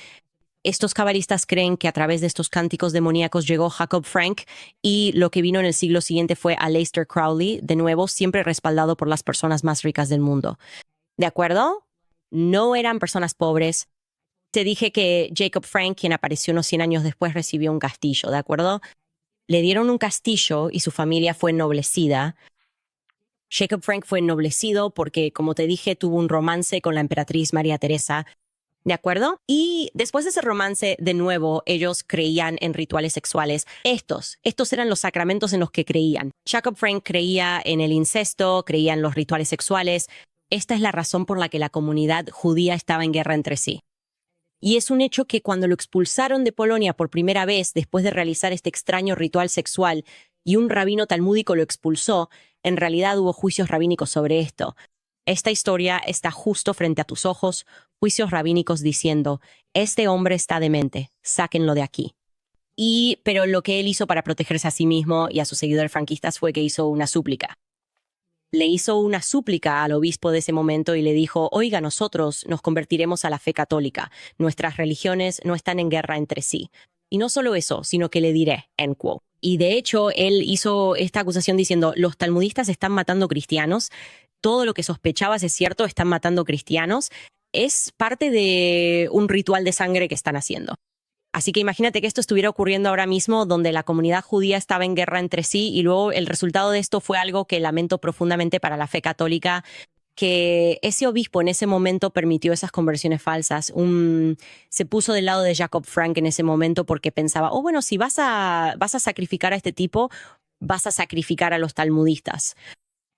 estos cabalistas creen que a través de estos cánticos demoníacos llegó Jacob Frank y lo que vino en el siglo siguiente fue Aleister Crowley, de nuevo, siempre respaldado por las personas más ricas del mundo. ¿De acuerdo? No eran personas pobres. Te dije que Jacob Frank, quien apareció unos 100 años después, recibió un castillo, ¿de acuerdo? Le dieron un castillo y su familia fue ennoblecida. Jacob Frank fue ennoblecido porque, como te dije, tuvo un romance con la emperatriz María Teresa, ¿de acuerdo? Y después de ese romance, de nuevo, ellos creían en rituales sexuales. Estos eran los sacramentos en los que creían. Jacob Frank creía en el incesto, creía en los rituales sexuales. Esta es la razón por la que la comunidad judía estaba en guerra entre sí. Y es un hecho que cuando lo expulsaron de Polonia por primera vez después de realizar este extraño ritual sexual y un rabino talmúdico lo expulsó, en realidad hubo juicios rabínicos sobre esto. Esta historia está justo frente a tus ojos, juicios rabínicos diciendo, este hombre está demente, sáquenlo de aquí. Pero lo que él hizo para protegerse a sí mismo y a sus seguidores franquistas fue que hizo una súplica. Le hizo una súplica al obispo de ese momento y le dijo, oiga, nosotros nos convertiremos a la fe católica. Nuestras religiones no están en guerra entre sí. Y no solo eso, sino que le diré, en quote. Y de hecho, él hizo esta acusación diciendo, los talmudistas están matando cristianos. Todo lo que sospechabas es cierto, están matando cristianos. Es parte de un ritual de sangre que están haciendo. Así que imagínate que esto estuviera ocurriendo ahora mismo, donde la comunidad judía estaba en guerra entre sí, y luego el resultado de esto fue algo que lamento profundamente para la fe católica, que ese obispo en ese momento permitió esas conversiones falsas. Se puso del lado de Jacob Frank en ese momento porque pensaba, bueno, si vas a sacrificar a este tipo, vas a sacrificar a los talmudistas.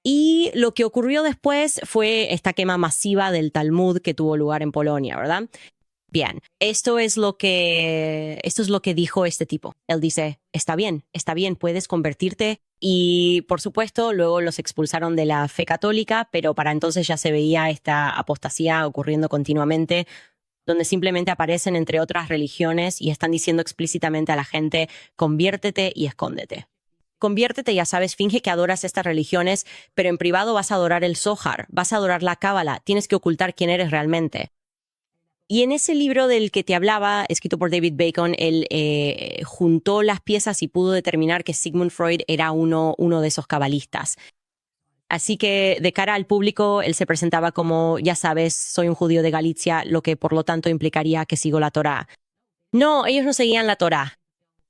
Y lo que ocurrió después fue esta quema masiva del Talmud que tuvo lugar en Polonia, ¿verdad? Bien, esto es lo que dijo este tipo. Él dice, está bien, puedes convertirte. Y por supuesto, luego los expulsaron de la fe católica, pero para entonces ya se veía esta apostasía ocurriendo continuamente, donde simplemente aparecen entre otras religiones y están diciendo explícitamente a la gente, conviértete y escóndete. Conviértete, ya sabes, finge que adoras estas religiones, pero en privado vas a adorar el Zohar, vas a adorar la Cábala, tienes que ocultar quién eres realmente. Y en ese libro del que te hablaba, escrito por David Bacon, él juntó las piezas y pudo determinar que Sigmund Freud era uno de esos cabalistas. Así que de cara al público, él se presentaba como, ya sabes, soy un judío de Galicia, lo que por lo tanto implicaría que sigo la Torá. No, ellos no seguían la Torá.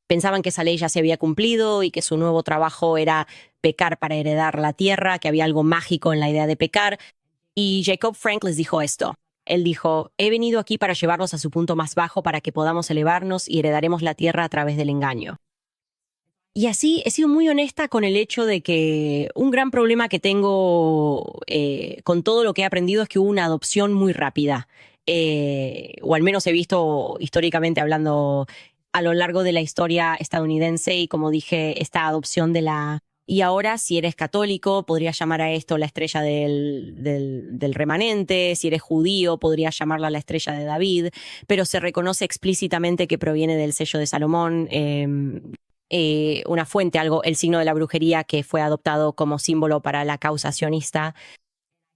Pensaban que esa ley ya se había cumplido y que su nuevo trabajo era pecar para heredar la tierra, que había algo mágico en la idea de pecar. Y Jacob Frank les dijo esto. Él dijo, he venido aquí para llevarlos a su punto más bajo para que podamos elevarnos y heredaremos la tierra a través del engaño. Y así he sido muy honesta con el hecho de que un gran problema que tengo con todo lo que he aprendido es que hubo una adopción muy rápida. O al menos he visto históricamente hablando a lo largo de la historia estadounidense y como dije, esta adopción de la... Y ahora, si eres católico, podrías llamar a esto la estrella del remanente. Si eres judío, podrías llamarla la estrella de David. Pero se reconoce explícitamente que proviene del sello de Salomón. Una fuente, el signo de la brujería que fue adoptado como símbolo para la causa sionista.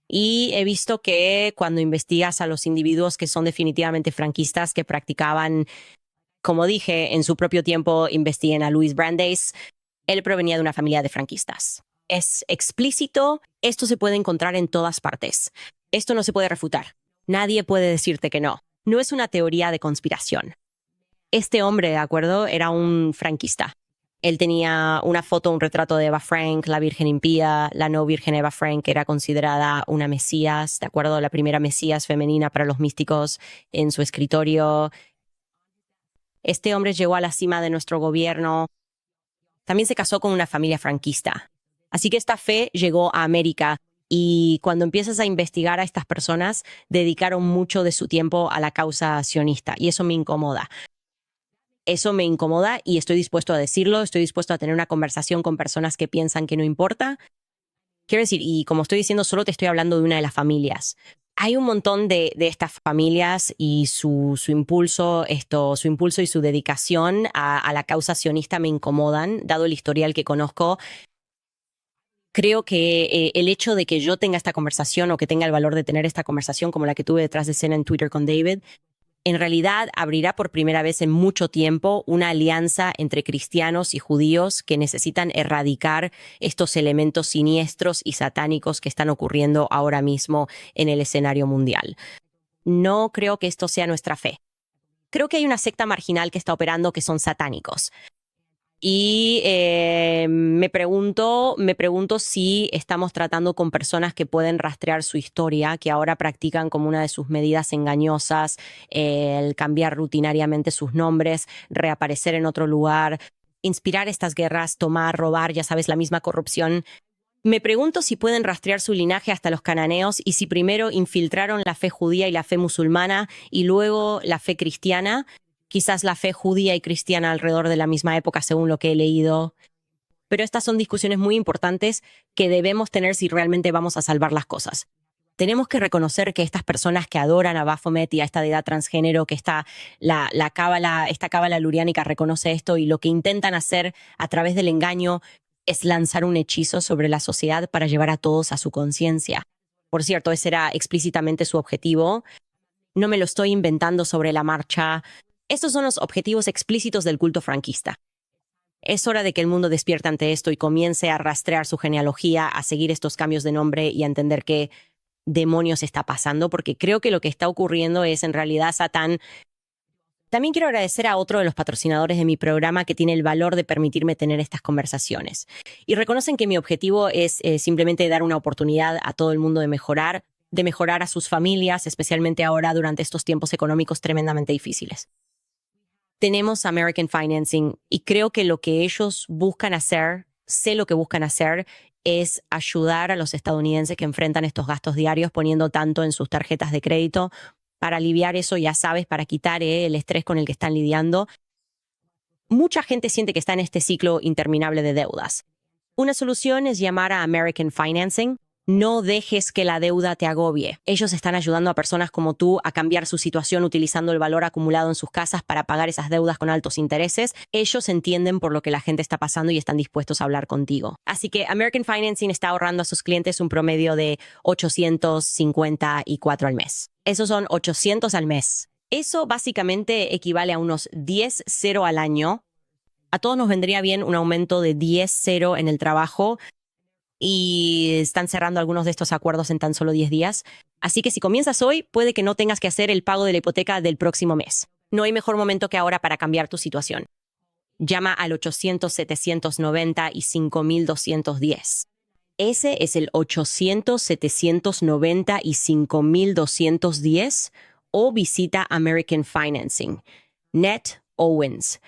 Y he visto que cuando investigas a los individuos que son definitivamente franquistas, que practicaban, como dije, en su propio tiempo investiguen a Louis Brandeis, él provenía de una familia de franquistas. Es explícito, esto se puede encontrar en todas partes. Esto no se puede refutar. Nadie puede decirte que no. No es una teoría de conspiración. Este hombre, ¿de acuerdo? Era un franquista. Él tenía una foto, un retrato de Eva Frank, la Virgen impía, la no virgen Eva Frank, que era considerada una mesías, ¿de acuerdo? La primera mesías femenina para los místicos en su escritorio. Este hombre llegó a la cima de nuestro gobierno. También se casó con una familia franquista. Así que esta fe llegó a América y cuando empiezas a investigar a estas personas, dedicaron mucho de su tiempo a la causa sionista y eso me incomoda. Eso me incomoda y estoy dispuesto a decirlo, estoy dispuesto a tener una conversación con personas que piensan que no importa. Quiero decir, y como estoy diciendo, solo te estoy hablando de una de las familias. Hay un montón de estas familias y su impulso y su dedicación a la causa sionista me incomodan, dado el historial que conozco. Creo que el hecho de que yo tenga esta conversación o que tenga el valor de tener esta conversación como la que tuve detrás de escena en Twitter con David, en realidad abrirá por primera vez en mucho tiempo una alianza entre cristianos y judíos que necesitan erradicar estos elementos siniestros y satánicos que están ocurriendo ahora mismo en el escenario mundial. No creo que esto sea nuestra fe. Creo que hay una secta marginal que está operando que son satánicos. Y me pregunto si estamos tratando con personas que pueden rastrear su historia, que ahora practican como una de sus medidas engañosas el cambiar rutinariamente sus nombres, reaparecer en otro lugar, inspirar estas guerras, tomar, robar, ya sabes, la misma corrupción. Me pregunto si pueden rastrear su linaje hasta los cananeos y si primero infiltraron la fe judía y la fe musulmana y luego la fe cristiana. Quizás la fe judía y cristiana alrededor de la misma época, según lo que he leído. Pero estas son discusiones muy importantes que debemos tener si realmente vamos a salvar las cosas. Tenemos que reconocer que estas personas que adoran a Baphomet y a esta deidad transgénero, que esta cábala luriánica reconoce esto y lo que intentan hacer a través del engaño es lanzar un hechizo sobre la sociedad para llevar a todos a su conciencia. Por cierto, ese era explícitamente su objetivo. No me lo estoy inventando sobre la marcha. Estos son los objetivos explícitos del culto franquista. Es hora de que el mundo despierte ante esto y comience a rastrear su genealogía, a seguir estos cambios de nombre y a entender qué demonios está pasando, porque creo que lo que está ocurriendo es en realidad Satán. También quiero agradecer a otro de los patrocinadores de mi programa que tiene el valor de permitirme tener estas conversaciones. Y reconocen que mi objetivo es simplemente dar una oportunidad a todo el mundo de mejorar a sus familias, especialmente ahora durante estos tiempos económicos tremendamente difíciles. Tenemos American Financing y creo que lo que ellos buscan hacer, es ayudar a los estadounidenses que enfrentan estos gastos diarios poniendo tanto en sus tarjetas de crédito para aliviar eso, ya sabes, para quitar el estrés con el que están lidiando. Mucha gente siente que está en este ciclo interminable de deudas. Una solución es llamar a American Financing. No dejes que la deuda te agobie. Ellos están ayudando a personas como tú a cambiar su situación utilizando el valor acumulado en sus casas para pagar esas deudas con altos intereses. Ellos entienden por lo que la gente está pasando y están dispuestos a hablar contigo. Así que American Financing está ahorrando a sus clientes un promedio de $854 al mes. Esos son 800 al mes. Eso básicamente equivale a unos 10,000 al año. A todos nos vendría bien un aumento de 10,000 en el trabajo. Y están cerrando algunos de estos acuerdos en tan solo 10 días. Así que si comienzas hoy, puede que no tengas que hacer el pago de la hipoteca del próximo mes. No hay mejor momento que ahora para cambiar tu situación. Llama al 800-790 y 5,210. Ese es el 800-790 y 5,210 o visita American Financing. Net Owens.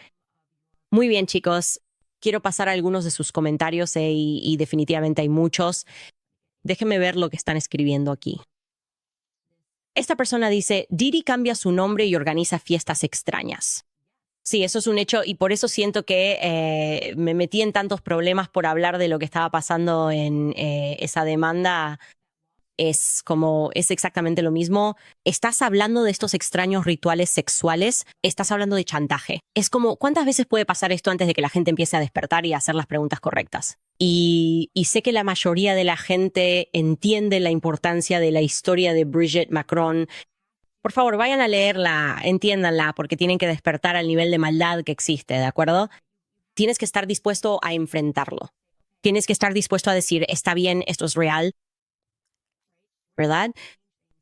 Muy bien, chicos. Quiero pasar a algunos de sus comentarios y definitivamente hay muchos. Déjenme ver lo que están escribiendo aquí. Esta persona dice, Didi cambia su nombre y organiza fiestas extrañas. Sí, eso es un hecho y por eso siento que me metí en tantos problemas por hablar de lo que estaba pasando en esa demanda. Es exactamente lo mismo. Estás hablando de estos extraños rituales sexuales, estás hablando de chantaje. Es como, ¿cuántas veces puede pasar esto antes de que la gente empiece a despertar y a hacer las preguntas correctas? Y sé que la mayoría de la gente entiende la importancia de la historia de Brigitte Macron. Por favor, vayan a leerla, entiéndanla, porque tienen que despertar al nivel de maldad que existe, ¿de acuerdo? Tienes que estar dispuesto a enfrentarlo. Tienes que estar dispuesto a decir, está bien, esto es real, ¿verdad?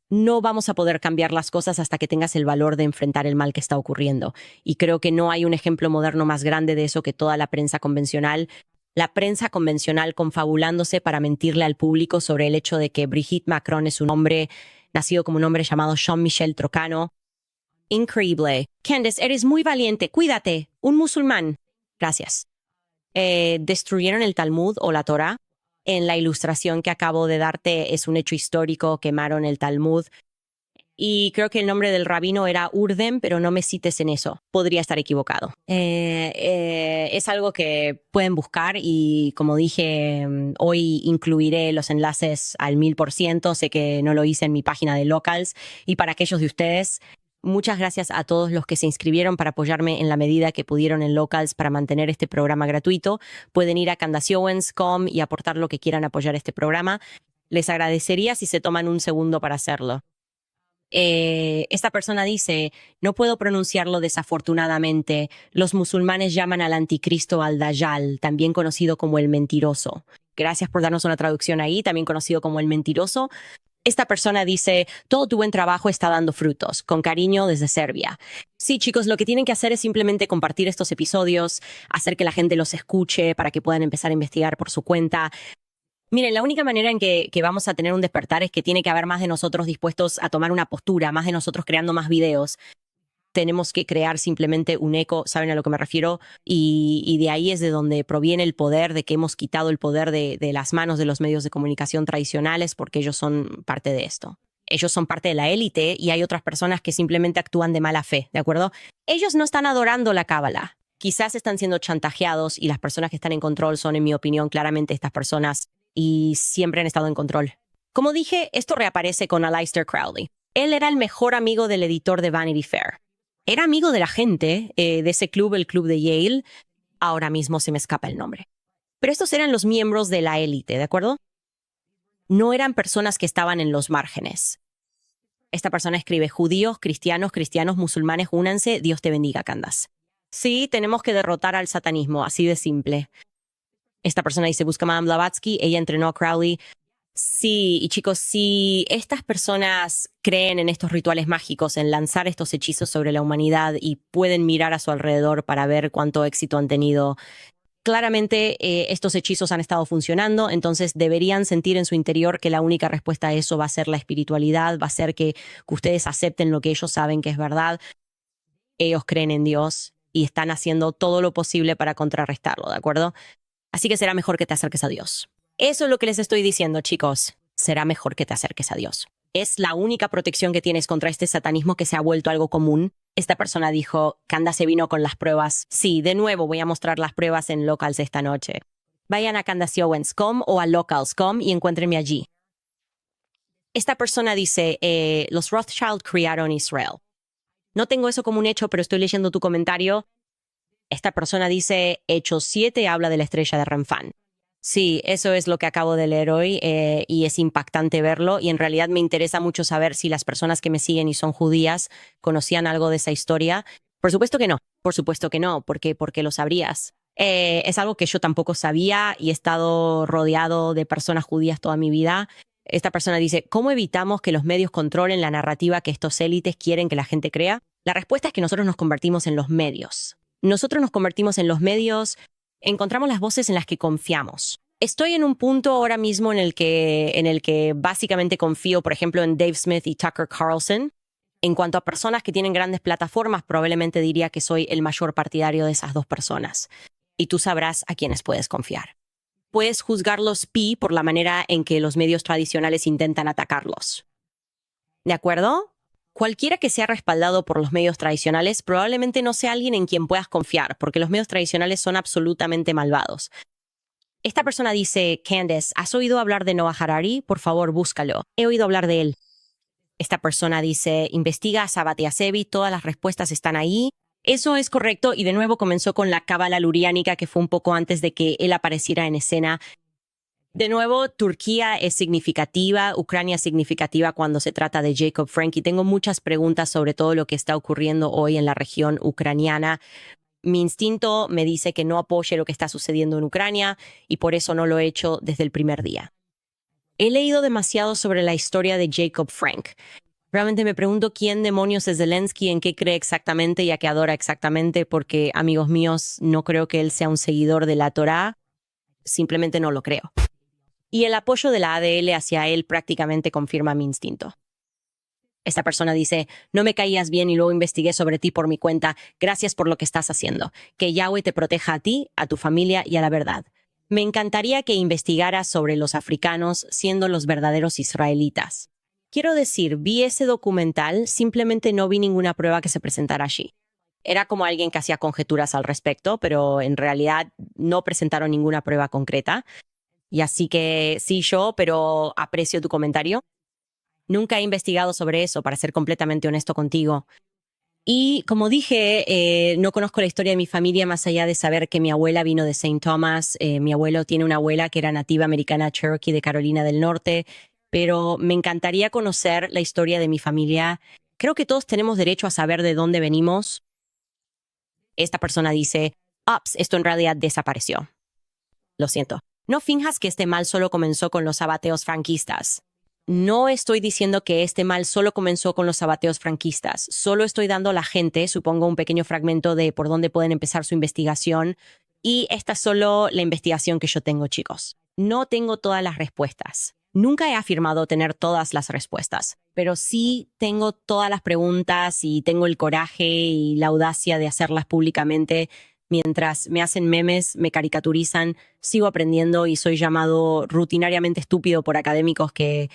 no vamos a poder cambiar las cosas hasta que tengas el valor de enfrentar el mal que está ocurriendo. Y creo que no hay un ejemplo moderno más grande de eso que toda la prensa convencional. La prensa convencional confabulándose para mentirle al público sobre el hecho de que Brigitte Macron es un hombre nacido como un hombre llamado Jean-Michel Trocano. Increíble. Candace, eres muy valiente. Cuídate. Un musulmán. Gracias. Destruyeron el Talmud o la Torá. En la ilustración que acabo de darte es un hecho histórico. Quemaron el Talmud. Y creo que el nombre del rabino era Urdem, pero no me cites en eso. Podría estar equivocado. Es algo que pueden buscar y, como dije, hoy incluiré los enlaces al 1000%. Sé que no lo hice en mi página de Locals. Y para aquellos de ustedes, muchas gracias a todos los que se inscribieron para apoyarme en la medida que pudieron en Locals para mantener este programa gratuito. Pueden ir a candaceowens.com y aportar lo que quieran apoyar este programa. Les agradecería si se toman un segundo para hacerlo. Esta persona dice, no puedo pronunciarlo desafortunadamente, los musulmanes llaman al anticristo al-Dajjal, también conocido como el mentiroso. Gracias por darnos una traducción ahí, también conocido como el mentiroso. Esta persona dice, todo tu buen trabajo está dando frutos. Con cariño desde Serbia. Sí, chicos, lo que tienen que hacer es simplemente compartir estos episodios, hacer que la gente los escuche para que puedan empezar a investigar por su cuenta. Miren, la única manera en que vamos a tener un despertar es que tiene que haber más de nosotros dispuestos a tomar una postura, más de nosotros creando más videos. Tenemos que crear simplemente un eco, ¿saben a lo que me refiero? Y de ahí es de donde proviene el poder, de que hemos quitado el poder de las manos de los medios de comunicación tradicionales porque ellos son parte de esto. Ellos son parte de la élite y hay otras personas que simplemente actúan de mala fe, ¿de acuerdo? Ellos no están adorando la cábala. Quizás están siendo chantajeados y las personas que están en control son, en mi opinión, claramente estas personas y siempre han estado en control. Como dije, esto reaparece con Aleister Crowley. Él era el mejor amigo del editor de Vanity Fair. Era amigo de la gente de ese club, el club de Yale. Ahora mismo se me escapa el nombre. Pero estos eran los miembros de la élite, ¿de acuerdo? No eran personas que estaban en los márgenes. Esta persona escribe, judíos, cristianos, musulmanes, únanse, Dios te bendiga, Candace. Sí, tenemos que derrotar al satanismo, así de simple. Esta persona dice, busca a Madame Blavatsky, ella entrenó a Crowley. Sí, y chicos, si estas personas creen en estos rituales mágicos, en lanzar estos hechizos sobre la humanidad y pueden mirar a su alrededor para ver cuánto éxito han tenido, claramente estos hechizos han estado funcionando, entonces deberían sentir en su interior que la única respuesta a eso va a ser la espiritualidad, va a ser que ustedes acepten lo que ellos saben que es verdad. Ellos creen en Dios y están haciendo todo lo posible para contrarrestarlo, ¿de acuerdo? Así que será mejor que te acerques a Dios. Eso es lo que les estoy diciendo, chicos. Será mejor que te acerques a Dios. Es la única protección que tienes contra este satanismo que se ha vuelto algo común. Esta persona dijo, Candace vino con las pruebas. Sí, de nuevo voy a mostrar las pruebas en Locals esta noche. Vayan a candaceowens.com o a locals.com y encuéntrenme allí. Esta persona dice, los Rothschild criaron Israel. No tengo eso como un hecho, pero estoy leyendo tu comentario. Esta persona dice, Hechos 7 habla de la estrella de Renfán. Sí, eso es lo que acabo de leer hoy y es impactante verlo y en realidad me interesa mucho saber si las personas que me siguen y son judías conocían algo de esa historia. Por supuesto que no, porque lo sabrías. Es algo que yo tampoco sabía y he estado rodeado de personas judías toda mi vida. Esta persona dice, ¿cómo evitamos que los medios controlen la narrativa que estos élites quieren que la gente crea? La respuesta es que nosotros nos convertimos en los medios. Nosotros nos convertimos en los medios, encontramos las voces en las que confiamos. Estoy en un punto ahora mismo en el que básicamente confío, por ejemplo, en Dave Smith y Tucker Carlson. En cuanto a personas que tienen grandes plataformas, probablemente diría que soy el mayor partidario de esas dos personas. Y tú sabrás a quiénes puedes confiar. Puedes juzgarlos por la manera en que los medios tradicionales intentan atacarlos. ¿De acuerdo? Cualquiera que sea respaldado por los medios tradicionales probablemente no sea alguien en quien puedas confiar, porque los medios tradicionales son absolutamente malvados. Esta persona dice, Candace, ¿has oído hablar de Noah Harari? Por favor, búscalo. He oído hablar de él. Esta persona dice, investiga a Sabbath Yasevi, todas las respuestas están ahí. Eso es correcto y de nuevo comenzó con la cábala luriánica que fue un poco antes de que él apareciera en escena. De nuevo, Turquía es significativa, Ucrania es significativa cuando se trata de Jacob Frank y tengo muchas preguntas sobre todo lo que está ocurriendo hoy en la región ucraniana. Mi instinto me dice que no apoye lo que está sucediendo en Ucrania y por eso no lo he hecho desde el primer día. He leído demasiado sobre la historia de Jacob Frank. Realmente me pregunto quién demonios es Zelensky, en qué cree exactamente y a qué adora exactamente, porque, amigos míos, no creo que él sea un seguidor de la Torá. Simplemente no lo creo. Y el apoyo de la ADL hacia él prácticamente confirma mi instinto. Esta persona dice, no me caías bien y luego investigué sobre ti por mi cuenta. Gracias por lo que estás haciendo. Que Yahweh te proteja a ti, a tu familia y a la verdad. Me encantaría que investigaras sobre los africanos siendo los verdaderos israelitas. Quiero decir, vi ese documental, simplemente no vi ninguna prueba que se presentara allí. Era como alguien que hacía conjeturas al respecto, pero en realidad no presentaron ninguna prueba concreta. Y así que sí, pero aprecio tu comentario. Nunca he investigado sobre eso, para ser completamente honesto contigo. Y como dije, no conozco la historia de mi familia más allá de saber que mi abuela vino de Saint Thomas. Mi abuelo tiene una abuela que era nativa americana Cherokee de Carolina del Norte, pero me encantaría conocer la historia de mi familia. Creo que todos tenemos derecho a saber de dónde venimos. Esta persona dice, ups, esto en realidad desapareció. Lo siento. No finjas que este mal solo comenzó con los sabateos franquistas. No estoy diciendo que este mal solo comenzó con los sabateos franquistas. Solo estoy dando a la gente, supongo, un pequeño fragmento de por dónde pueden empezar su investigación. Y esta es solo la investigación que yo tengo, chicos. No tengo todas las respuestas. Nunca he afirmado tener todas las respuestas, pero sí tengo todas las preguntas y tengo el coraje y la audacia de hacerlas públicamente. Mientras me hacen memes, me caricaturizan, sigo aprendiendo y soy llamado rutinariamente estúpido por académicos que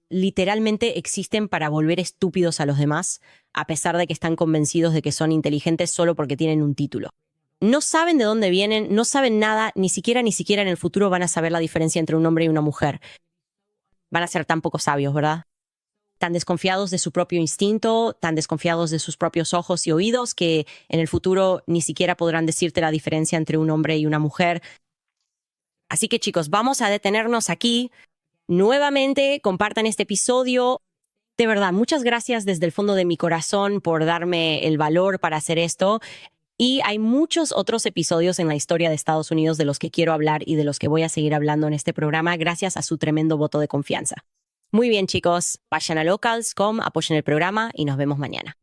literalmente existen para volver estúpidos a los demás, a pesar de que están convencidos de que son inteligentes solo porque tienen un título. No saben de dónde vienen, no saben nada, ni siquiera en el futuro van a saber la diferencia entre un hombre y una mujer. Van a ser tan poco sabios, ¿verdad? Tan desconfiados de su propio instinto, tan desconfiados de sus propios ojos y oídos, que en el futuro ni siquiera podrán decirte la diferencia entre un hombre y una mujer. Así que, chicos, vamos a detenernos aquí. Nuevamente, compartan este episodio. De verdad, muchas gracias desde el fondo de mi corazón por darme el valor para hacer esto. Y hay muchos otros episodios en la historia de Estados Unidos de los que quiero hablar y de los que voy a seguir hablando en este programa gracias a su tremendo voto de confianza. Muy bien, chicos. Vayan a locals.com, apoyen el programa y nos vemos mañana.